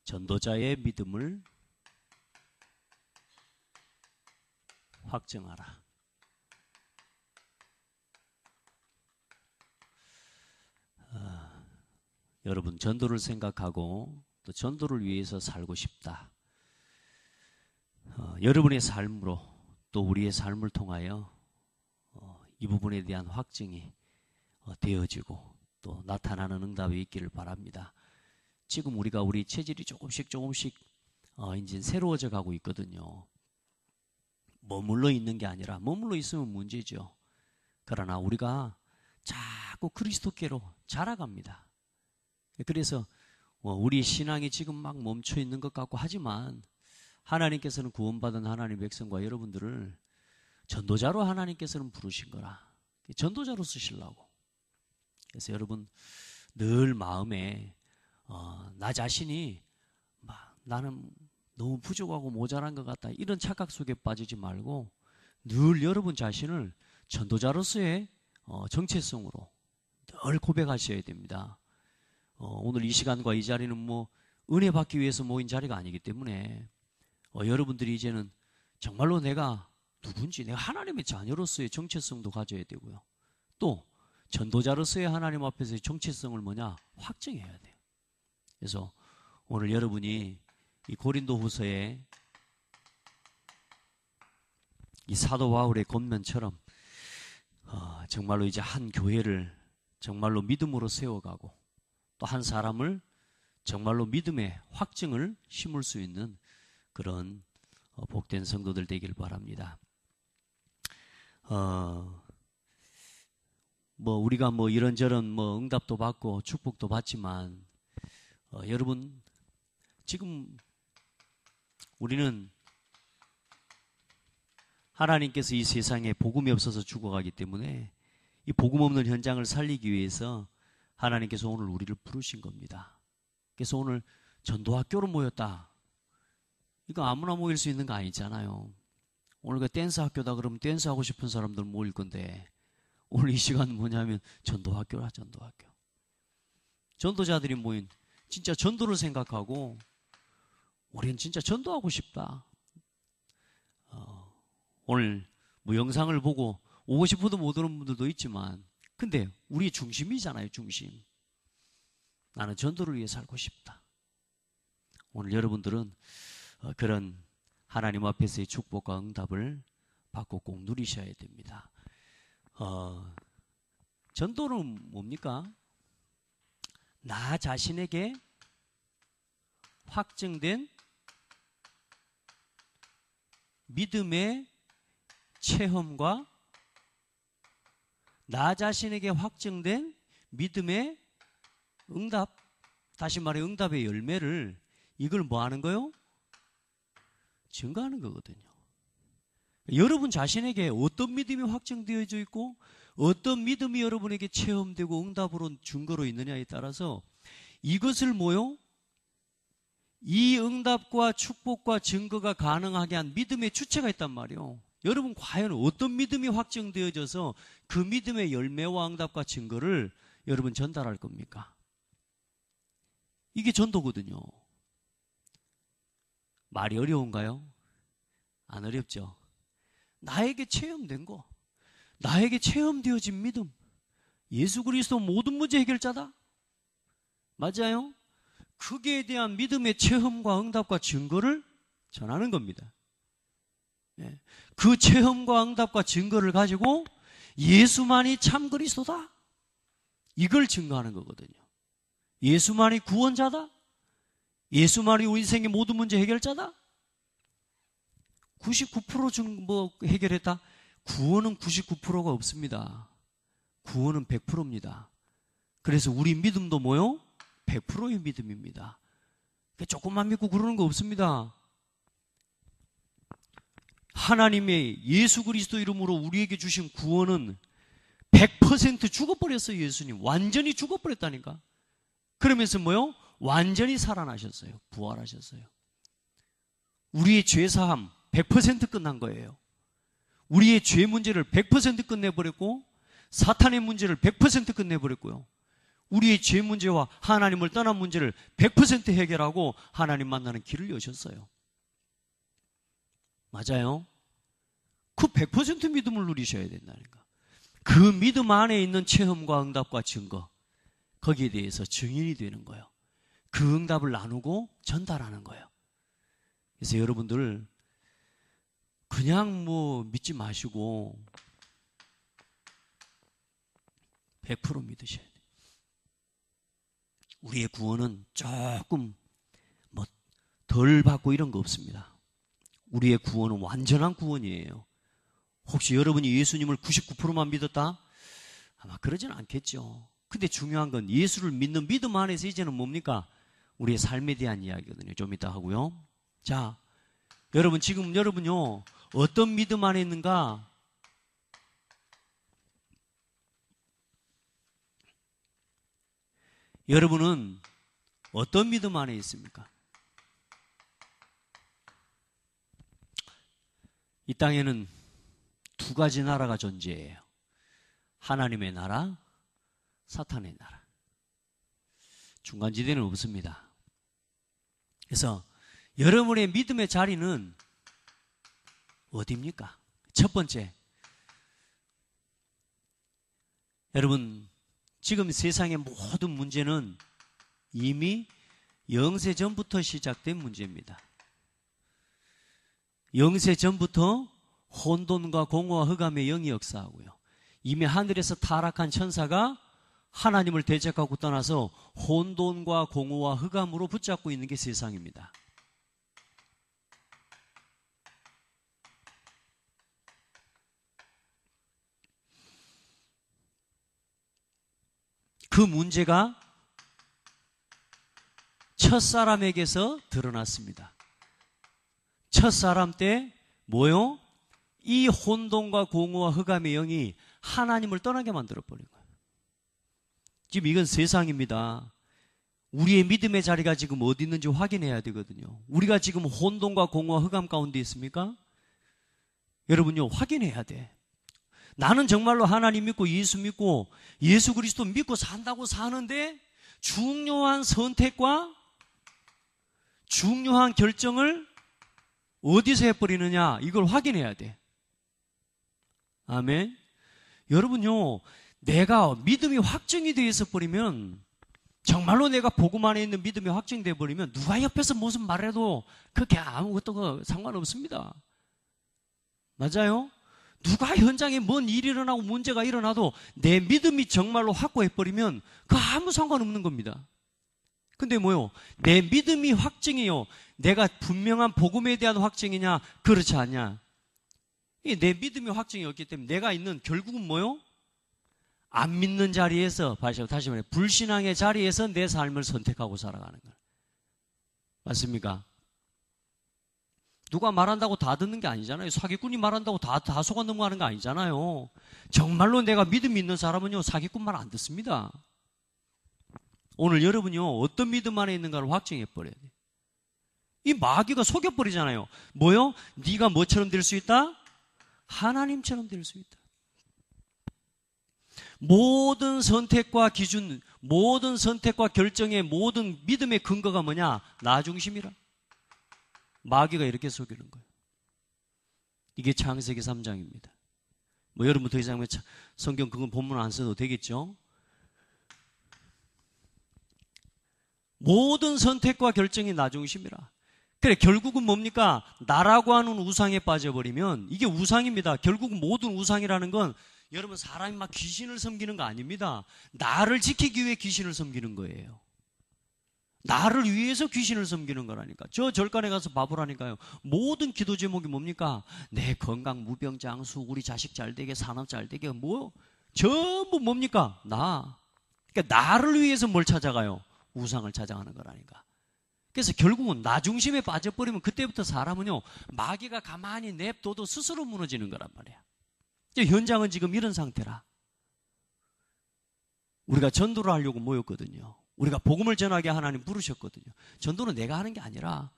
전도자의 믿음을 확증하라. 여러분, 전도를 생각하고 또 전도를 위해서 살고 싶다. 여러분의 삶으로 또 우리의 삶을 통하여 이 부분에 대한 확증이 되어지고 또 나타나는 응답이 있기를 바랍니다. 지금 우리가 우리 체질이 조금씩 이제 새로워져 가고 있거든요. 머물러 있는 게 아니라, 머물러 있으면 문제죠. 그러나 우리가 자꾸 그리스도께로 자라갑니다. 그래서 우리 신앙이 지금 막 멈춰 있는 것 같고 하지만 하나님께서는 구원받은 하나님의 백성과 여러분들을 전도자로 하나님께서는 부르신 거라. 전도자로 쓰시려고. 그래서 여러분 늘 마음에 나 자신이 나는 너무 부족하고 모자란 것 같다, 이런 착각 속에 빠지지 말고 늘 여러분 자신을 전도자로서의 정체성으로 늘 고백하셔야 됩니다. 오늘 이 시간과 이 자리는 은혜 받기 위해서 모인 자리가 아니기 때문에 여러분들이 이제는 정말로 내가 누군지, 내가 하나님의 자녀로서의 정체성도 가져야 되고요. 또 전도자로서의 하나님 앞에서의 정체성을 확증해야 돼요. 그래서 오늘 여러분이 이 고린도후서에 이 사도 바울의 권면처럼 정말로 이제 한 교회를 정말로 믿음으로 세워가고 또 한 사람을 정말로 믿음의 확증을 심을 수 있는 그런 복된 성도들 되길 바랍니다. 우리가 이런저런 응답도 받고 축복도 받지만 여러분 지금 우리는 하나님께서 이 세상에 복음이 없어서 죽어가기 때문에 이 복음 없는 현장을 살리기 위해서 하나님께서 오늘 우리를 부르신 겁니다. 그래서 오늘 전도학교로 모였다, 이거 아무나 모일 수 있는 거 아니잖아요. 오늘 그 댄스 학교다 그러면 댄스 하고 싶은 사람들 모일 건데 오늘 이 시간은 뭐냐면 전도학교라. 전도학교. 전도자들이 모인, 진짜 전도를 생각하고 우리는 진짜 전도하고 싶다. 오늘 영상을 보고 오고 싶어도 못 오는 분들도 있지만 근데 우리의 중심이잖아요. 중심. 나는 전도를 위해 살고 싶다. 오늘 여러분들은 그런 하나님 앞에서의 축복과 응답을 받고 꼭 누리셔야 됩니다. 전도는 뭡니까? 나 자신에게 확증된 믿음의 체험과 나 자신에게 확증된 믿음의 응답, 다시 말해 응답의 열매를, 이걸 뭐 하는 거요? 증거하는 거거든요. 여러분 자신에게 어떤 믿음이 확증되어져 있고 어떤 믿음이 여러분에게 체험되고 응답으로 증거로 있느냐에 따라서 이것을 이 응답과 축복과 증거가 가능하게 한 믿음의 주체가 있단 말이에요. 여러분 과연 어떤 믿음이 확증되어져서 그 믿음의 열매와 응답과 증거를 여러분 전달할 겁니까? 이게 전도거든요. 말이 어려운가요? 안 어렵죠? 나에게 체험된 거, 나에게 체험되어진 믿음, 예수 그리스도 모든 문제 해결자다. 맞아요? 그에 대한 믿음의 체험과 응답과 증거를 전하는 겁니다. 그 체험과 응답과 증거를 가지고 예수만이 참 그리스도다, 이걸 증거하는 거거든요. 예수만이 구원자다, 예수만이 우리 인생의 모든 문제 해결자다. 99% 해결했다? 구원은 99%가 없습니다. 구원은 100%입니다. 그래서 우리 믿음도 100%의 믿음입니다. 조금만 믿고 그러는 거 없습니다. 하나님의 예수 그리스도 이름으로 우리에게 주신 구원은 100% 죽어버렸어요. 예수님 완전히 죽어버렸다니까. 그러면서 완전히 살아나셨어요. 부활하셨어요. 우리의 죄사함 100% 끝난 거예요. 우리의 죄 문제를 100% 끝내버렸고 사탄의 문제를 100% 끝내버렸고요. 우리의 죄 문제와 하나님을 떠난 문제를 100% 해결하고 하나님 만나는 길을 여셨어요. 맞아요? 그 100% 믿음을 누리셔야 된다니까. 그 믿음 안에 있는 체험과 응답과 증거, 거기에 대해서 증인이 되는 거예요. 그 응답을 나누고 전달하는 거예요. 그래서 여러분들 그냥 믿지 마시고 100% 믿으셔야 돼요. 우리의 구원은 조금 덜 받고 이런 거 없습니다. 우리의 구원은 완전한 구원이에요. 혹시 여러분이 예수님을 99%만 믿었다? 아마 그러진 않겠죠. 근데 중요한 건 예수를 믿는 믿음 안에서 이제는 뭡니까? 우리의 삶에 대한 이야기거든요. 좀 이따 하고요. 자, 지금 여러분요, 어떤 믿음 안에 있는가? 여러분은 어떤 믿음 안에 있습니까? 이 땅에는 두 가지 나라가 존재해요. 하나님의 나라, 사탄의 나라. 중간지대는 없습니다. 그래서 여러분의 믿음의 자리는 어디입니까? 첫 번째, 여러분 지금 세상의 모든 문제는 이미 영세 전부터 시작된 문제입니다. 영세 전부터 혼돈과 공허와 흑암의 영이 역사하고요. 이미 하늘에서 타락한 천사가 하나님을 대적하고 떠나서 혼돈과 공허와 흑암으로 붙잡고 있는 게 세상입니다. 그 문제가 첫사람에게서 드러났습니다. 첫사람 때 뭐요? 이 혼돈과 공허와 흑암의 영이 하나님을 떠나게 만들어버린 거예요. 지금 이건 세상입니다. 우리의 믿음의 자리가 지금 어디 있는지 확인해야 되거든요. 우리가 지금 혼돈과 공허와 흑암 가운데 있습니까? 여러분요, 확인해야 돼. 나는 정말로 하나님 믿고 예수 믿고 예수 그리스도 믿고 산다고 사는데 중요한 선택과 중요한 결정을 어디서 해버리느냐, 이걸 확인해야 돼. 아멘. 여러분요, 내가 믿음이 확정이 되어 있어 버리면, 정말로 내가 복음 안에 있는 믿음이 확정되어 버리면 누가 옆에서 무슨 말해도 그게 아무것도 상관없습니다. 맞아요? 누가 현장에 뭔 일이 일어나고 문제가 일어나도 내 믿음이 정말로 확고해 버리면 그 아무 상관없는 겁니다. 근데 뭐요? 내 믿음이 확증이요, 내가 분명한 복음에 대한 확증이냐, 그렇지 않냐? 내 믿음이 확증이 없기 때문에 내가 있는 결국은 뭐요? 안 믿는 자리에서, 다시 말해 불신앙의 자리에서 내 삶을 선택하고 살아가는 거예요. 맞습니까? 누가 말한다고 다 듣는 게 아니잖아요. 사기꾼이 말한다고 다 속아 넘어가는 거 아니잖아요. 정말로 내가 믿음이 있는 사람은요, 사기꾼 말 안 듣습니다. 오늘 여러분요, 어떤 믿음 안에 있는가를 확증해 버려야 돼요. 이 마귀가 속여버리잖아요. 뭐요? 네가 뭐처럼 될 수 있다? 하나님처럼 될 수 있다. 모든 선택과 기준, 모든 선택과 결정의 모든 믿음의 근거가 뭐냐? 나 중심이라. 마귀가 이렇게 속이는 거예요. 이게 창세기 3장입니다. 여러분 더 이상 성경 그건 본문 안 써도 되겠죠? 모든 선택과 결정이 나 중심이라. 그래, 결국은 뭡니까? 나라고 하는 우상에 빠져버리면 이게 우상입니다. 결국은 모든 우상이라는 건 여러분 사람이 막 귀신을 섬기는 거 아닙니다. 나를 지키기 위해 귀신을 섬기는 거예요. 나를 위해서 귀신을 섬기는 거라니까. 저 절간에 가서 바보라니까요. 모든 기도 제목이 뭡니까? 내 건강, 무병장수, 우리 자식 잘 되게, 산업 잘 되게, 전부 뭡니까? 그러니까 나를 위해서 뭘 찾아가요? 우상을 찾아가는 거라니까. 그래서 결국은 나 중심에 빠져버리면 그때부터 사람은요, 마귀가 가만히 냅둬도 스스로 무너지는 거란 말이야. 현장은 지금 이런 상태라. 우리가 전도를 하려고 모였거든요. 우리가 복음을 전하게 하나님 부르셨거든요. 전도는 내가 하는 게 아니라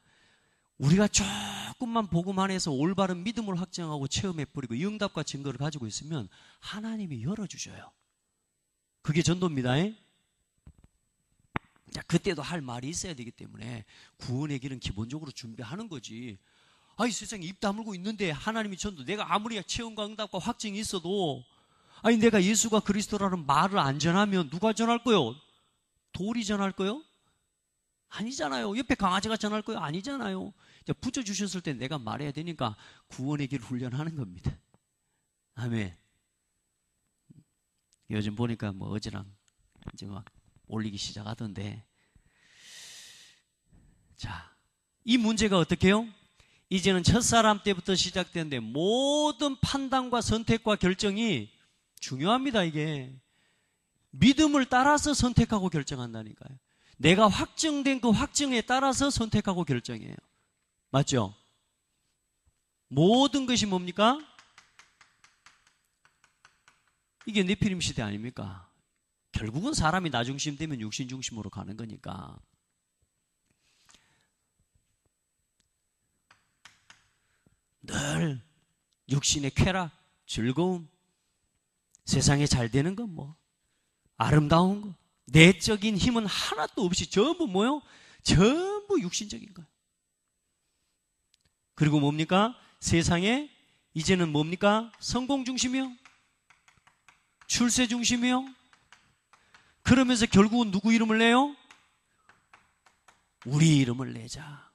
우리가 조금만 복음 안에서 올바른 믿음을 확정하고 체험해버리고 응답과 증거를 가지고 있으면 하나님이 열어주셔요. 그게 전도입니다. 자, 그때도 할 말이 있어야 되기 때문에 구원의 길은 기본적으로 준비하는 거지. 아이, 세상에 입 다물고 있는데 하나님이 전도 내가 아무리 체험과 응답과 확증이 있어도 아니, 내가 예수가 그리스도라는 말을 안 전하면 누가 전할 거요? 돌이 전할 거요? 아니잖아요. 옆에 강아지가 전할 거요? 아니잖아요. 붙여주셨을 때 내가 말해야 되니까 구원의 길을 훈련하는 겁니다. 아멘. 요즘 보니까 뭐 어제랑 이제 막 올리기 시작하던데. 자, 이 문제가 어떻게 해요? 이제는 첫사람 때부터 시작되는데 모든 판단과 선택과 결정이 중요합니다. 이게 믿음을 따라서 선택하고 결정한다니까요. 내가 확증된 그 확증에 따라서 선택하고 결정해요. 맞죠? 모든 것이 뭡니까? 이게 네피림 시대 아닙니까? 결국은 사람이 나 중심 되면 육신 중심으로 가는 거니까. 늘 육신의 쾌락, 즐거움, 세상에 잘 되는 건 뭐, 아름다운 거, 내적인 힘은 하나도 없이 전부 뭐요? 전부 육신적인 거예요. 그리고 뭡니까? 세상에 이제는 뭡니까? 성공 중심이요? 출세 중심이요? 그러면서 결국은 누구 이름을 내요? 우리 이름을 내자.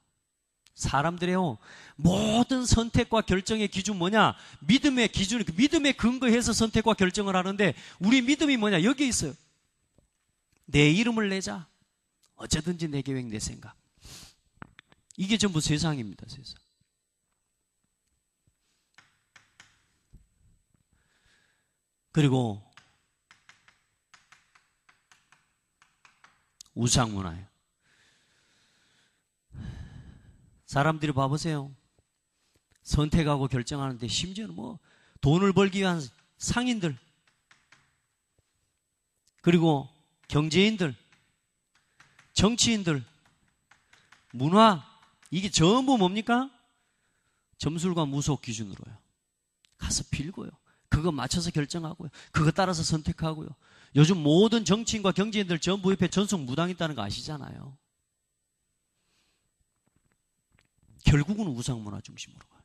사람들의요, 모든 선택과 결정의 기준 뭐냐? 믿음의 기준, 믿음에 근거해서 선택과 결정을 하는데 우리 믿음이 뭐냐? 여기 있어요. 내 이름을 내자. 어쩌든지 내 계획, 내 생각. 이게 전부 세상입니다, 세상. 그리고 우상문화예요. 사람들이 봐보세요. 선택하고 결정하는데 심지어는 뭐 돈을 벌기 위한 상인들, 그리고 경제인들, 정치인들, 문화, 이게 전부 뭡니까? 점술과 무속 기준으로요. 가서 빌고요. 그거 맞춰서 결정하고요. 그거 따라서 선택하고요. 요즘 모든 정치인과 경제인들 전부 옆에 전속 무당 있다는 거 아시잖아요. 결국은 우상문화 중심으로 가요.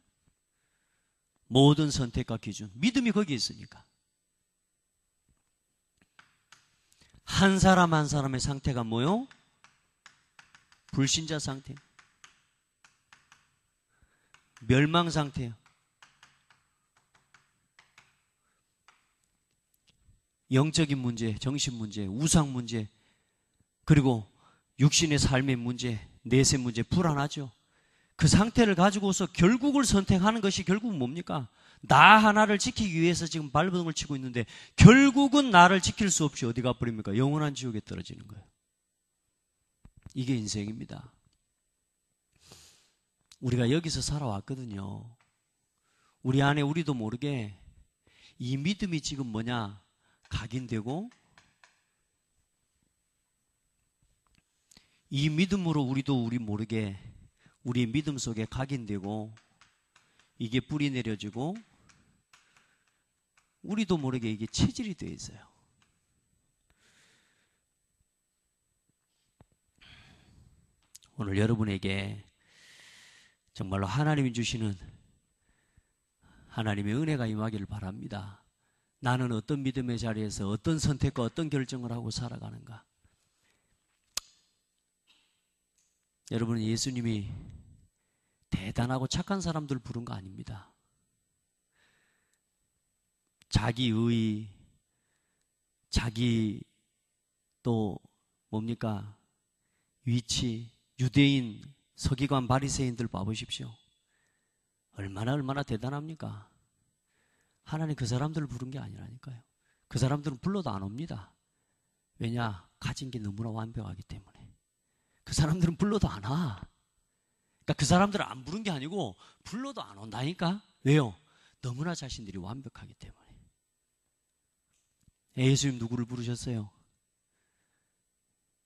모든 선택과 기준, 믿음이 거기에 있으니까. 한 사람 한 사람의 상태가 뭐요? 불신자 상태, 멸망 상태예요. 영적인 문제, 정신 문제, 우상 문제, 그리고 육신의 삶의 문제, 내세 문제, 불안하죠. 그 상태를 가지고서 결국을 선택하는 것이 결국은 뭡니까? 나 하나를 지키기 위해서 지금 발버둥을 치고 있는데 결국은 나를 지킬 수 없이 어디 가버립니까? 영원한 지옥에 떨어지는 거예요. 이게 인생입니다. 우리가 여기서 살아왔거든요. 우리 안에 우리도 모르게 이 믿음이 지금 뭐냐? 각인되고 이 믿음으로 우리도 우리 모르게 우리의 믿음 속에 각인되고 이게 뿌리 내려지고 우리도 모르게 이게 체질이 되어 있어요. 오늘 여러분에게 정말로 하나님이 주시는 하나님의 은혜가 임하기를 바랍니다. 나는 어떤 믿음의 자리에서 어떤 선택과 어떤 결정을 하고 살아가는가. 여러분, 예수님이 대단하고 착한 사람들 부른 거 아닙니다. 자기의, 자기 또 뭡니까? 위치, 유대인, 서기관, 바리새인들 봐보십시오. 얼마나 대단합니까? 하나님 그 사람들을 부른 게 아니라니까요. 그 사람들은 불러도 안 옵니다. 왜냐? 가진 게 너무나 완벽하기 때문에. 그 사람들은 불러도 안 와. 그러니까 그 사람들을 안 부른 게 아니고 불러도 안 온다니까. 왜요? 너무나 자신들이 완벽하기 때문에. 예수님 누구를 부르셨어요?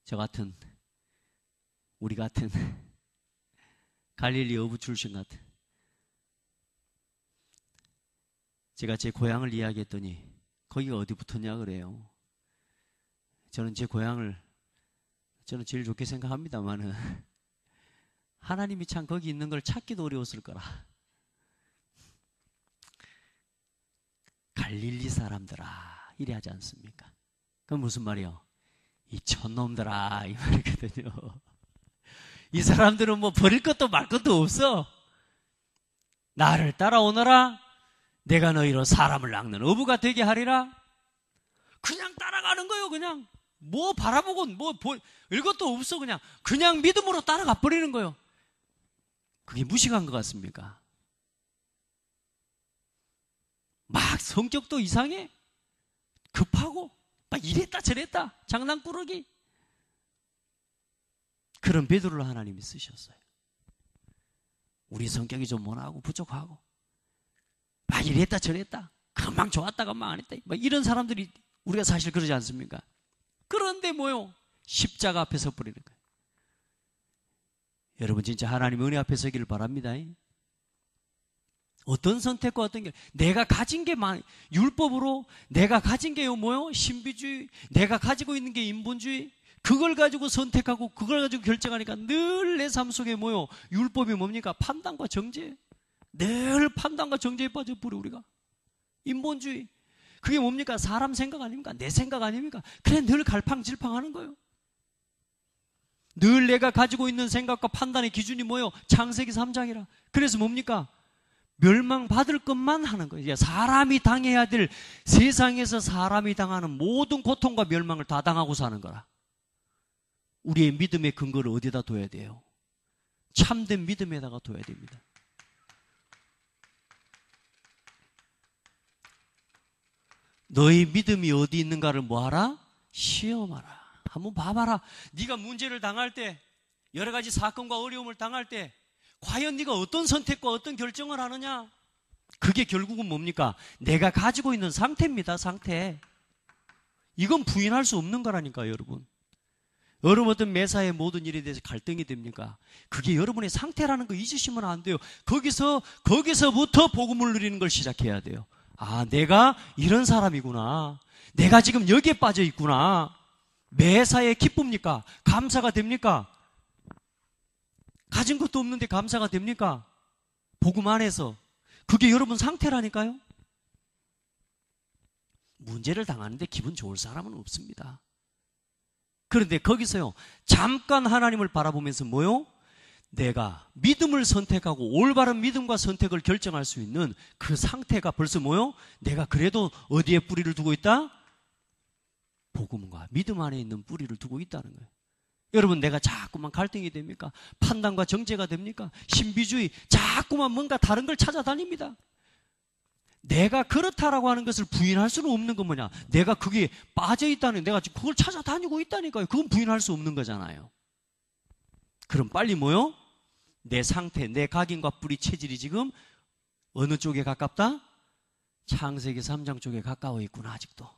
저 같은, 우리 같은 갈릴리 어부 출신 같은. 제가 제 고향을 이야기했더니 거기가 어디 붙었냐 그래요. 저는 제 고향을 저는 제일 좋게 생각합니다만은 하나님이 참 거기 있는 걸 찾기도 어려웠을 거라. 갈릴리 사람들아 이래 하지 않습니까? 그건 무슨 말이요? 이 촌놈들아 이 말이거든요. 이 사람들은 뭐 버릴 것도 말 것도 없어. 나를 따라오너라 내가 너희로 사람을 낚는 어부가 되게 하리라. 그냥 따라가는 거예요. 그냥 뭐 바라보고 뭐 이것도 없어. 그냥 믿음으로 따라가 버리는 거예요. 그게 무식한 것 같습니까? 막 성격도 이상해. 급하고 막 이랬다 저랬다 장난꾸러기. 그런 베드로를 하나님이 쓰셨어요. 우리 성격이 좀 모나고 부족하고 막 이랬다 저랬다 금방 좋았다 금방 안 했다 막 이런 사람들이 우리가 사실 그러지 않습니까? 그런데 뭐요? 십자가 앞에 서버리는 거예요. 여러분 진짜 하나님 은혜 앞에 서기를 바랍니다. 어떤 선택과 어떤 게 내가 가진 게 율법으로 내가 가진 게 뭐요? 신비주의. 내가 가지고 있는 게 인본주의. 그걸 가지고 선택하고 그걸 가지고 결정하니까 늘 내 삶 속에 뭐요? 율법이 뭡니까? 판단과 정죄. 늘 판단과 정죄에 빠져버려 우리가. 인본주의. 그게 뭡니까? 사람 생각 아닙니까? 내 생각 아닙니까? 그래 늘 갈팡질팡하는 거예요. 늘 내가 가지고 있는 생각과 판단의 기준이 뭐예요? 창세기 3장이라. 그래서 뭡니까? 멸망받을 것만 하는 거예요. 사람이 당해야 될 세상에서 사람이 당하는 모든 고통과 멸망을 다 당하고 사는 거라. 우리의 믿음의 근거를 어디다 둬야 돼요? 참된 믿음에다가 둬야 됩니다. 너희 믿음이 어디 있는가를 뭐하라? 시험하라. 한번 봐봐라. 네가 문제를 당할 때, 여러 가지 사건과 어려움을 당할 때 과연 네가 어떤 선택과 어떤 결정을 하느냐? 그게 결국은 뭡니까? 내가 가지고 있는 상태입니다. 상태. 이건 부인할 수 없는 거라니까요, 여러분. 여러분 어떤 매사의 모든 일에 대해서 갈등이 됩니까? 그게 여러분의 상태라는 거 잊으시면 안 돼요. 거기서부터 복음을 누리는 걸 시작해야 돼요. 아, 내가 이런 사람이구나. 내가 지금 여기에 빠져 있구나. 매사에 기쁩니까? 감사가 됩니까? 가진 것도 없는데 감사가 됩니까? 복음 안에서. 그게 여러분 상태라니까요. 문제를 당하는데 기분 좋을 사람은 없습니다. 그런데 거기서요, 잠깐 하나님을 바라보면서 뭐요? 내가 믿음을 선택하고 올바른 믿음과 선택을 결정할 수 있는 그 상태가 벌써 뭐요? 내가 그래도 어디에 뿌리를 두고 있다? 복음과 믿음 안에 있는 뿌리를 두고 있다는 거예요. 여러분, 내가 자꾸만 갈등이 됩니까? 판단과 정죄가 됩니까? 신비주의, 자꾸만 뭔가 다른 걸 찾아다닙니다. 내가 그렇다라고 하는 것을 부인할 수는 없는 건 뭐냐? 내가 그게 빠져있다는, 내가 지금 그걸 찾아다니고 있다니까요. 그건 부인할 수 없는 거잖아요. 그럼 빨리 뭐요? 내 상태, 내 각인과 뿌리 체질이 지금 어느 쪽에 가깝다? 창세기 3장 쪽에 가까워 있구나, 아직도.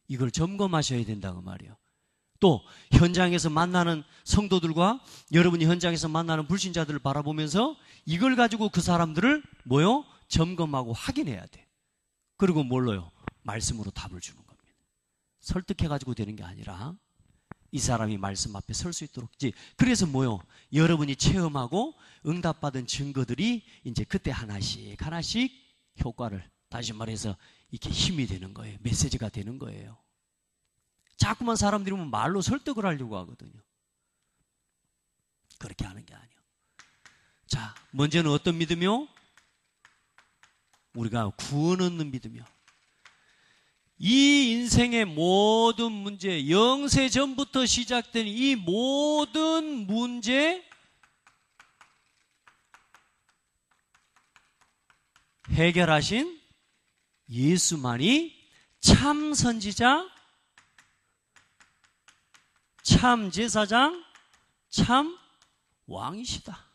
이걸 점검하셔야 된다고 말이에요. 또 현장에서 만나는 성도들과 여러분이 현장에서 만나는 불신자들을 바라보면서 이걸 가지고 그 사람들을 뭐요? 점검하고 확인해야 돼. 그리고 뭘로요? 말씀으로 답을 주는 겁니다. 설득해가지고 되는 게 아니라 이 사람이 말씀 앞에 설 수 있도록. 그래서 뭐요? 여러분이 체험하고 응답받은 증거들이 이제 그때 하나씩 효과를, 다시 말해서 이렇게 힘이 되는 거예요. 메시지가 되는 거예요. 자꾸만 사람들이 말로 설득을 하려고 하거든요. 그렇게 하는 게 아니에요. 자, 먼저는 어떤 믿음이요? 우리가 구원 얻는 믿음이요. 이 인생의 모든 문제, 영세 전부터 시작된 이 모든 문제 해결하신 예수만이 참 선지자, 참 제사장, 참 왕이시다.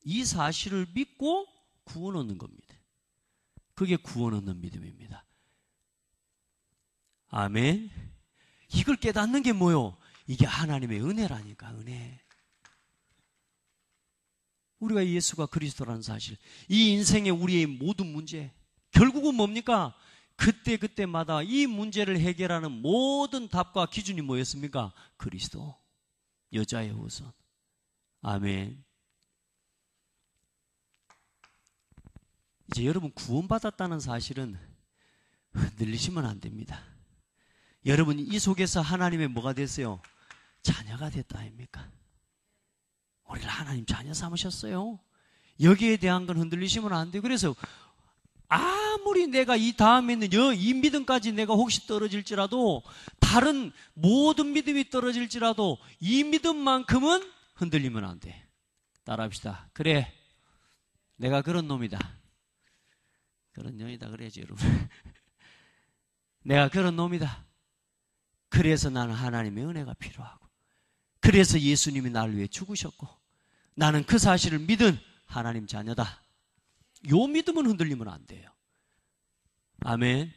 이 사실을 믿고 구원 얻는 겁니다. 그게 구원 얻는 믿음입니다. 아멘. 이걸 깨닫는 게 뭐요? 이게 하나님의 은혜라니까, 은혜. 우리가 예수가 그리스도라는 사실, 이 인생의 우리의 모든 문제, 결국은 뭡니까? 그때마다 이 문제를 해결하는 모든 답과 기준이 뭐였습니까? 그리스도. 여자의 후손. 아멘. 이제 여러분 구원받았다는 사실은 흔들리시면 안 됩니다. 여러분 이 속에서 하나님의 뭐가 됐어요? 자녀가 됐다 아닙니까? 우리를 하나님 자녀 삼으셨어요. 여기에 대한 건 흔들리시면 안 돼요. 그래서 아무리 내가 이 다음에 있는 이 믿음까지 내가 혹시 떨어질지라도, 다른 모든 믿음이 떨어질지라도 이 믿음만큼은 흔들리면 안 돼. 따라합시다. 그래, 내가 그런 놈이다. 그런 놈이다 그래야지 여러분. 내가 그런 놈이다. 그래서 나는 하나님의 은혜가 필요하고, 그래서 예수님이 나를 위해 죽으셨고, 나는 그 사실을 믿은 하나님 자녀다. 요 믿음은 흔들리면 안 돼요. 아멘.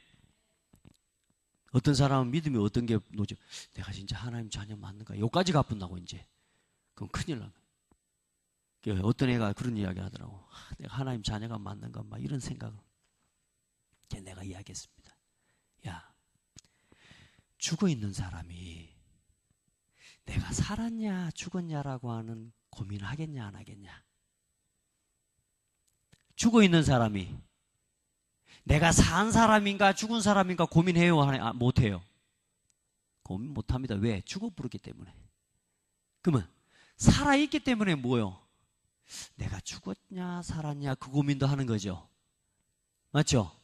어떤 사람은 믿음이 어떤 게 노죠? 내가 진짜 하나님 자녀 맞는가? 요까지 가뿐다고 이제. 그럼 큰일 나요. 어떤 애가 그런 이야기 하더라고. 내가 하나님 자녀가 맞는가? 막 이런 생각을. 내가 이야기했습니다. 야, 죽어 있는 사람이 내가 살았냐 죽었냐라고 하는 고민을 하겠냐 안 하겠냐? 죽어 있는 사람이 내가 산 사람인가 죽은 사람인가 고민해요? 못해요? 고민 못합니다. 왜? 죽어 부르기 때문에. 그러면 살아있기 때문에 뭐요? 내가 죽었냐 살았냐 그 고민도 하는 거죠. 맞죠?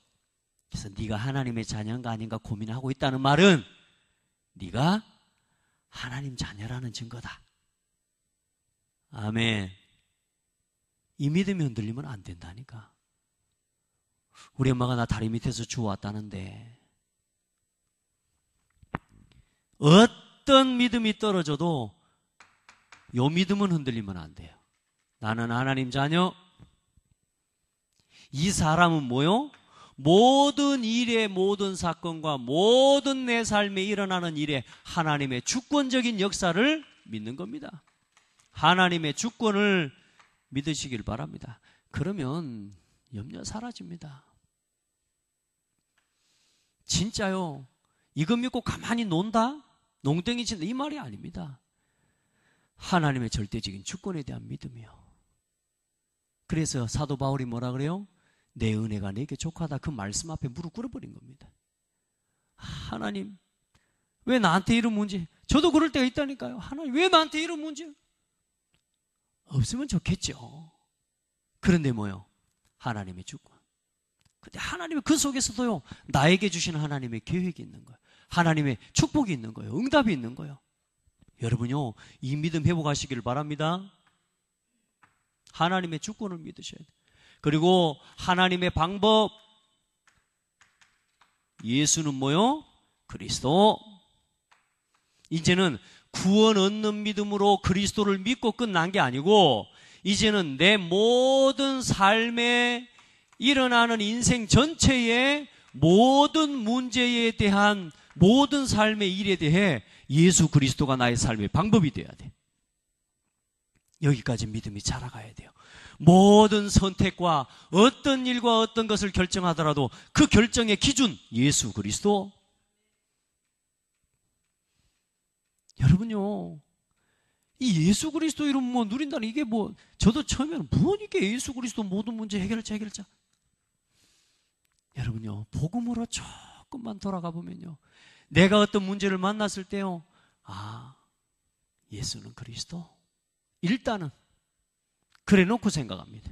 그래서 네가 하나님의 자녀인가 아닌가 고민하고 있다는 말은 네가 하나님 자녀라는 증거다. 아멘. 이 믿음이 흔들리면 안 된다니까. 우리 엄마가 나 다리 밑에서 주워왔다는데 어떤 믿음이 떨어져도 요 믿음은 흔들리면 안 돼요. 나는 하나님 자녀. 이 사람은 뭐요? 모든 일에, 모든 사건과 모든 내 삶에 일어나는 일에 하나님의 주권적인 역사를 믿는 겁니다. 하나님의 주권을 믿으시길 바랍니다. 그러면 염려 사라집니다. 진짜요. 이거 믿고 가만히 논다? 농땡이 친다? 이 말이 아닙니다. 하나님의 절대적인 주권에 대한 믿음이요. 그래서 사도 바울이 뭐라 그래요? 내 은혜가 내게 족하다. 그 말씀 앞에 무릎 꿇어버린 겁니다. 하나님, 왜 나한테 이런 문제? 저도 그럴 때가 있다니까요. 하나님, 왜 나한테 이런 문제? 없으면 좋겠죠. 그런데 뭐요? 하나님의 주권. 근데 하나님의 그 속에서도요, 나에게 주시는 하나님의 계획이 있는 거예요. 하나님의 축복이 있는 거예요. 응답이 있는 거예요. 여러분요, 이 믿음 회복하시길 바랍니다. 하나님의 주권을 믿으셔야 돼요. 그리고 하나님의 방법. 예수는 뭐요? 그리스도. 이제는 구원 얻는 믿음으로 그리스도를 믿고 끝난 게 아니고, 이제는 내 모든 삶에 일어나는 인생 전체의 모든 문제에 대한, 모든 삶의 일에 대해 예수 그리스도가 나의 삶의 방법이 되어야 돼. 여기까지 믿음이 자라가야 돼요. 모든 선택과 어떤 일과 어떤 것을 결정하더라도 그 결정의 기준, 예수 그리스도. 여러분요, 이 예수 그리스도 이름 뭐 누린다는 이게 뭐, 저도 처음에는 뭐 이게 예수 그리스도 모든 문제 해결자. 여러분요, 복음으로 조금만 돌아가 보면요, 내가 어떤 문제를 만났을 때요, 아, 예수는 그리스도. 일단은 그래 놓고 생각합니다.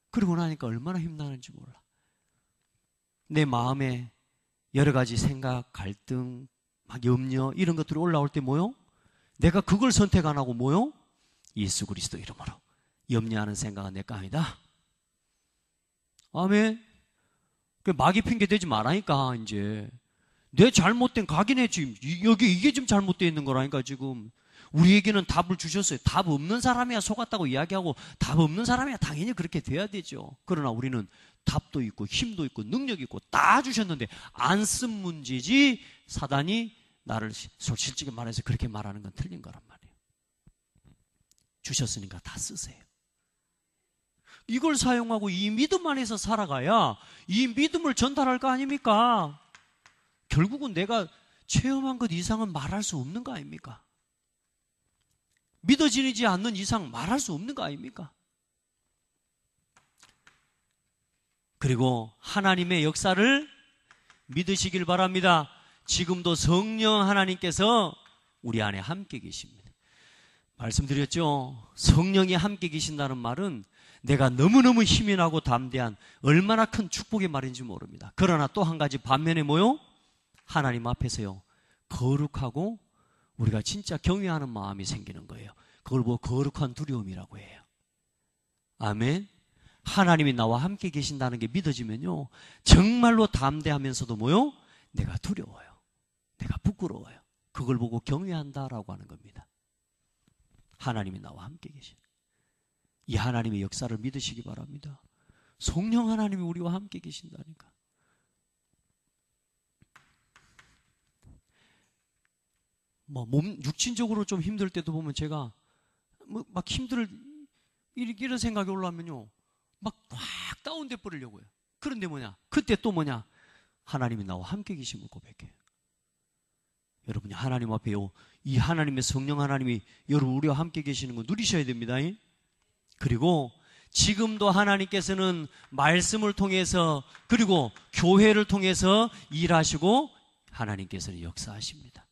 그러고 나니까 얼마나 힘나는지 몰라. 내 마음에 여러 가지 생각, 갈등, 막 염려 이런 것들이 올라올 때 뭐요? 내가 그걸 선택 안 하고 뭐요? 예수 그리스도 이름으로 염려하는 생각은 내 거 아니다. 아멘. 마귀 핑계 대지 말라니까. 이제 내 잘못된 각인해. 지금 여기 이게 좀 잘못되어 있는 거라니까. 지금 우리에게는 답을 주셨어요. 답 없는 사람이야 속았다고 이야기하고, 답 없는 사람이야 당연히 그렇게 돼야 되죠. 그러나 우리는 답도 있고 힘도 있고 능력이 있고 다 주셨는데 안 쓴 문제지, 사단이 나를 솔직히 말해서 그렇게 말하는 건 틀린 거란 말이에요. 주셨으니까 다 쓰세요. 이걸 사용하고 이 믿음 안에서 살아가야 이 믿음을 전달할 거 아닙니까? 결국은 내가 체험한 것 이상은 말할 수 없는 거 아닙니까? 믿어지지 않는 이상 말할 수 없는 거 아닙니까? 그리고 하나님의 역사를 믿으시길 바랍니다. 지금도 성령 하나님께서 우리 안에 함께 계십니다. 말씀드렸죠? 성령이 함께 계신다는 말은 내가 너무너무 힘이 나고 담대한 얼마나 큰 축복의 말인지 모릅니다. 그러나 또 한 가지 반면에 뭐요? 하나님 앞에서요, 거룩하고 우리가 진짜 경외하는 마음이 생기는 거예요. 그걸 보고 거룩한 두려움이라고 해요. 아멘. 하나님이 나와 함께 계신다는 게 믿어지면요, 정말로 담대하면서도 뭐요? 내가 두려워요. 내가 부끄러워요. 그걸 보고 경외한다라고 하는 겁니다. 하나님이 나와 함께 계신 이 하나님의 역사를 믿으시기 바랍니다. 성령 하나님이 우리와 함께 계신다니까. 육신적으로 좀 힘들 때도 보면 제가 막 이런 생각이 올라오면요, 막 확 다운돼 버리려고요. 그런데 뭐냐? 그때 또 뭐냐? 하나님이 나와 함께 계심을 고백해요. 여러분이 하나님 앞에요, 이 하나님의 성령 하나님이 여러분 우리와 함께 계시는 거 누리셔야 됩니다. 그리고 지금도 하나님께서는 말씀을 통해서 그리고 교회를 통해서 일하시고 하나님께서는 역사하십니다.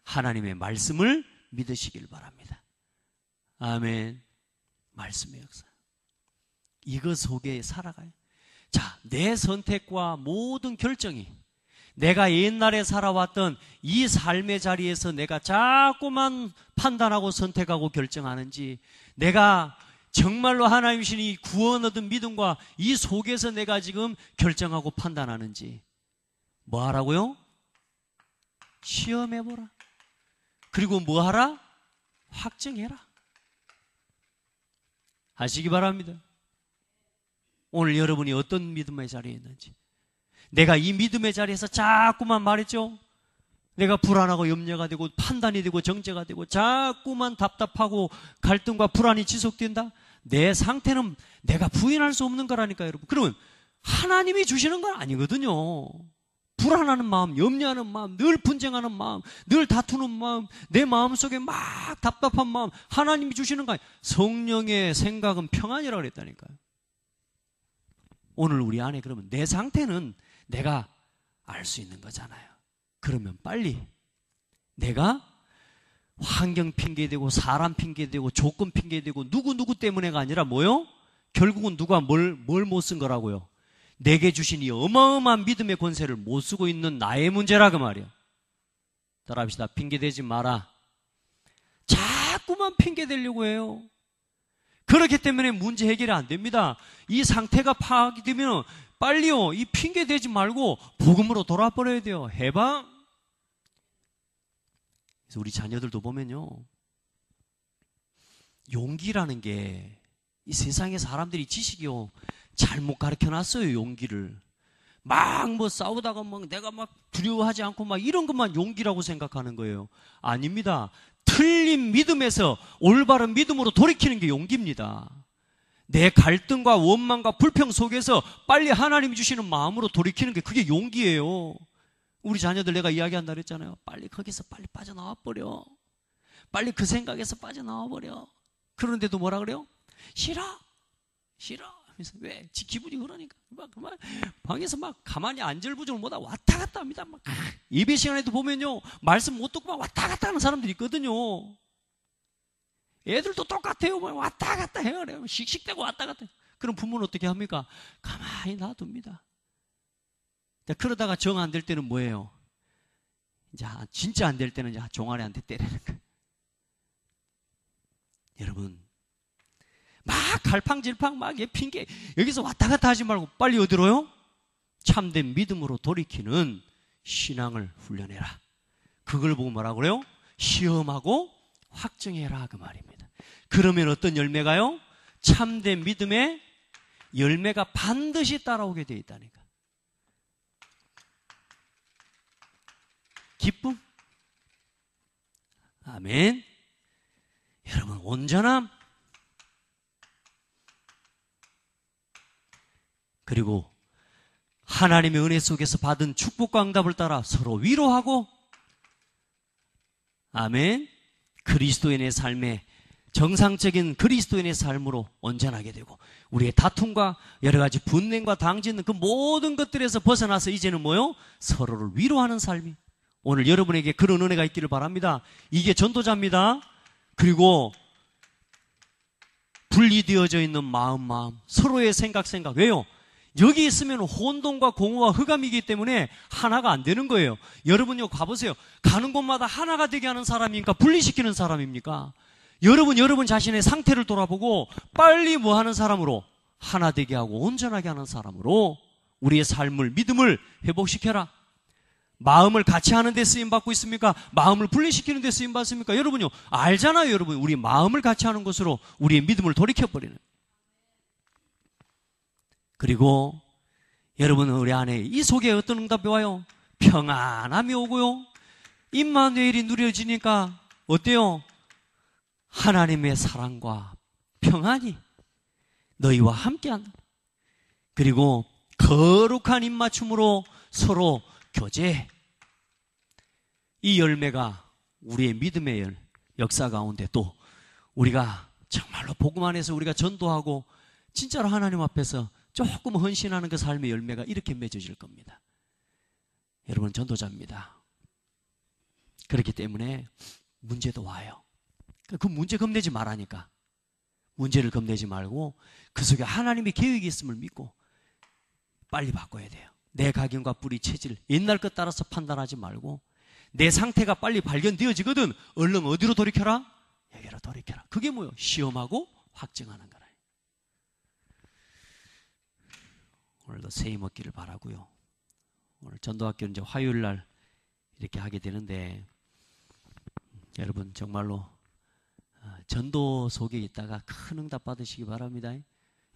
하나님의 말씀을 믿으시길 바랍니다. 아멘. 말씀의 역사. 이거 속에 살아가요. 자, 내 선택과 모든 결정이 내가 옛날에 살아왔던 이 삶의 자리에서 내가 자꾸만 판단하고 선택하고 결정하는지, 내가 정말로 하나님이신 이 구원 얻은 믿음과 이 속에서 내가 지금 결정하고 판단하는지 뭐 하라고요? 시험해보라. 그리고 뭐 하라? 확증해라. 하시기 바랍니다. 오늘 여러분이 어떤 믿음의 자리에 있는지. 내가 이 믿음의 자리에서 자꾸만 말했죠, 내가 불안하고 염려가 되고 판단이 되고 정죄가 되고 자꾸만 답답하고 갈등과 불안이 지속된다? 내 상태는 내가 부인할 수 없는 거라니까요, 여러분. 그러면 하나님이 주시는 건 아니거든요. 불안하는 마음, 염려하는 마음, 늘 분쟁하는 마음, 늘 다투는 마음, 내 마음속에 막 답답한 마음, 하나님이 주시는 거 아니에요. 성령의 생각은 평안이라고 그랬다니까요. 오늘 우리 안에 그러면 내 상태는 내가 알 수 있는 거잖아요. 그러면 빨리 내가 환경 핑계대고 사람 핑계대고 조건 핑계대고 누구 때문에가 아니라 뭐요? 결국은 누가 뭘 못 쓴 거라고요? 내게 주신 이 어마어마한 믿음의 권세를 못 쓰고 있는 나의 문제라 그 말이야. 따라합시다. 핑계대지 마라. 자꾸만 핑계대려고 해요. 그렇기 때문에 문제 해결이 안 됩니다. 이 상태가 파악이 되면 빨리요, 이 핑계대지 말고 복음으로 돌아버려야 돼요. 해방. 그래서 우리 자녀들도 보면요, 용기라는 게 이 세상의 사람들이 지식이요, 잘못 가르쳐 놨어요. 용기를 막 뭐 싸우다가 막 내가 막 두려워하지 않고 막 이런 것만 용기라고 생각하는 거예요. 아닙니다. 틀린 믿음에서 올바른 믿음으로 돌이키는 게 용기입니다. 내 갈등과 원망과 불평 속에서 빨리 하나님이 주시는 마음으로 돌이키는 게 그게 용기예요. 우리 자녀들 내가 이야기한다 그랬잖아요. 빨리 거기서 빨리 빠져나와 버려. 빨리 그 생각에서 빠져나와 버려. 그런데도 뭐라 그래요? 싫어. 그래서 왜? 지 기분이 그러니까 막 방에서 막 가만히 안절부절 못하고 왔다 갔다 합니다. 막 예배 시간에도 보면요, 말씀 못 듣고 막 왔다 갔다 하는 사람들이 있거든요. 애들도 똑같아요. 막 왔다 갔다 해요. 씩씩대고 왔다 갔다 해요. 그럼 부모는 어떻게 합니까? 가만히 놔둡니다. 그러다가 정 안 될 때는 뭐예요? 이제 진짜 안 될 때는 이제 종아리한테 때리는 거예요. 여러분, 막 갈팡질팡 막 핑계 여기서 왔다 갔다 하지 말고 빨리 어디로요? 참된 믿음으로 돌이키는 신앙을 훈련해라. 그걸 보고 뭐라 그래요? 시험하고 확증해라 그 말입니다. 그러면 어떤 열매가요? 참된 믿음의 열매가 반드시 따라오게 되어 있다니까. 기쁨. 아멘. 여러분, 온전함. 그리고 하나님의 은혜 속에서 받은 축복과 응답을 따라 서로 위로하고, 아멘, 그리스도인의 삶에 정상적인 그리스도인의 삶으로 온전하게 되고 우리의 다툼과 여러 가지 분냄과 당짓는 그 모든 것들에서 벗어나서 이제는 뭐요? 서로를 위로하는 삶이 오늘 여러분에게 그런 은혜가 있기를 바랍니다. 이게 전도자입니다. 그리고 분리되어져 있는 마음 서로의 생각 왜요? 여기 있으면 혼돈과 공허와 흑암이기 때문에 하나가 안 되는 거예요. 여러분요 가보세요. 가는 곳마다 하나가 되게 하는 사람입니까? 분리시키는 사람입니까? 여러분 자신의 상태를 돌아보고 빨리 뭐 하는 사람으로? 하나 되게 하고 온전하게 하는 사람으로 우리의 삶을, 믿음을 회복시켜라. 마음을 같이 하는 데 쓰임받고 있습니까? 마음을 분리시키는 데 쓰임받습니까? 여러분요 알잖아요. 여러분 우리 마음을 같이 하는 것으로 우리의 믿음을 돌이켜버리는. 그리고 여러분 우리 안에 이 속에 어떤 응답이 와요? 평안함이 오고요. 임마누엘이 누려지니까 어때요? 하나님의 사랑과 평안이 너희와 함께한다. 그리고 거룩한 입맞춤으로 서로 교제. 이 열매가 우리의 믿음의 역사 가운데 또 우리가 정말로 복음 안에서 우리가 전도하고 진짜로 하나님 앞에서 조금 헌신하는 그 삶의 열매가 이렇게 맺어질 겁니다. 여러분 전도자입니다. 그렇기 때문에 문제도 와요. 그 문제 겁내지 말라니까. 문제를 겁내지 말고 그 속에 하나님의 계획이 있음을 믿고 빨리 바꿔야 돼요. 내 각인과 뿌리 체질 옛날 것 따라서 판단하지 말고 내 상태가 빨리 발견되어지거든 얼른 어디로 돌이켜라? 여기로 돌이켜라. 그게 뭐예요? 시험하고 확증하는 거라. 오늘도 새힘 얻기를 바라고요. 오늘 전도학교는 이제 화요일 날 이렇게 하게 되는데 여러분 정말로 전도 속에 있다가 큰 응답 받으시기 바랍니다.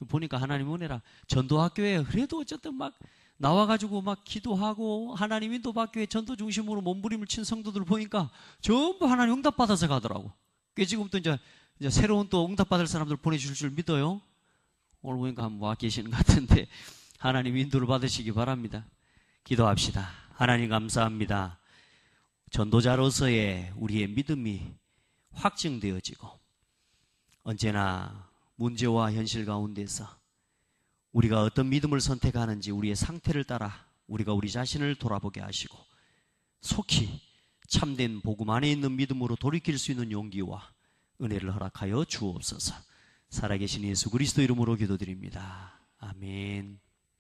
보니까 하나님 은혜라 전도학교에 그래도 어쨌든 막 나와가지고 막 기도하고 하나님 인도받교회 전도 중심으로 몸부림을 친 성도들 보니까 전부 하나님 응답 받아서 가더라고. 지금부터 이제 새로운 또 응답 받을 사람들 보내주실 줄 믿어요. 오늘 보니까 한번 와 계시는 것 같은데 하나님 인도를 받으시기 바랍니다. 기도합시다. 하나님 감사합니다. 전도자로서의 우리의 믿음이 확증되어지고 언제나 문제와 현실 가운데서 우리가 어떤 믿음을 선택하는지 우리의 상태를 따라 우리가 우리 자신을 돌아보게 하시고 속히 참된 복음 안에 있는 믿음으로 돌이킬 수 있는 용기와 은혜를 허락하여 주옵소서. 살아계신 예수 그리스도 이름으로 기도드립니다. 아멘.